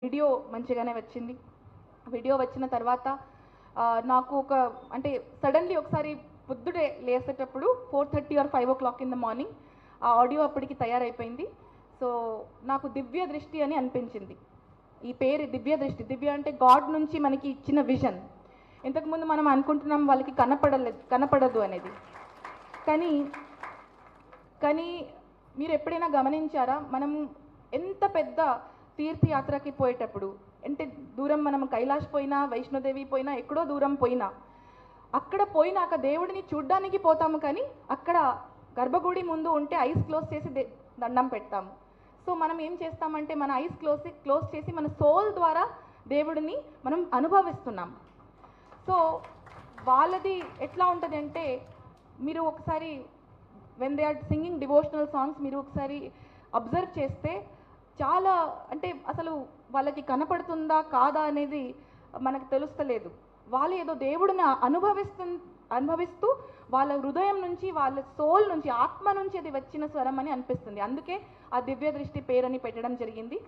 Video మంచిగానే వచ్చింది. Video వచ్చిన తర్వాత నాకు ఒక అంటే సడన్లీ ఒకసారి పొద్దుడే లేసేటప్పుడు 4:30 or 5 o'clock in the morning ఆ ఆడియో అప్పటికి తయారైపోయింది. సో నాకు దివ్య దృష్టి అని అనిపించింది. ఈ పేరు దివ్య దృష్టి. దివ్య అంటే గాడ్ నుంచి మనకి ఇచ్చిన విజన్. ఇంతకుముందు మనం అనుకుంటున్నాం వాళ్ళకి కనపడదు అనేది. కానీ మీరు ఎప్పుడైనా గమనించారా, మనం ఎంత పెద్ద తీర్థయాత్రకి పోయేటప్పుడు అంటే దూరం మనం కైలాష్ పోయినా, వైష్ణోదేవి పోయినా, ఎక్కడో దూరం పోయినా, అక్కడ పోయినాక దేవుడిని చూడ్డానికి పోతాము, కానీ అక్కడ గర్భగుడి ముందు ఉంటే ఐస్ క్లోజ్ చేసి దండం పెడతాము. సో మనం ఏం చేస్తామంటే మన ఐస్ క్లోజ్ చేసి మన సోల్ ద్వారా దేవుడిని మనం అనుభవిస్తున్నాం. సో వాళ్ళది ఎట్లా ఉంటుంది అంటే, మీరు ఒకసారి when they are singing devotional songs మీరు ఒకసారి అబ్జర్వ్ చేస్తే చాలా అంటే అసలు వాళ్ళకి కనపడుతుందా కాదా అనేది మనకు తెలుస్తలేదు. వాళ్ళు ఏదో దేవుడిని అనుభవిస్తూ వాళ్ళ హృదయం నుంచి, వాళ్ళ సోల్ నుంచి, ఆత్మ నుంచి అది వచ్చిన స్వరం అని అనిపిస్తుంది. అందుకే ఆ దివ్య దృష్టి పేరని పెట్టడం జరిగింది.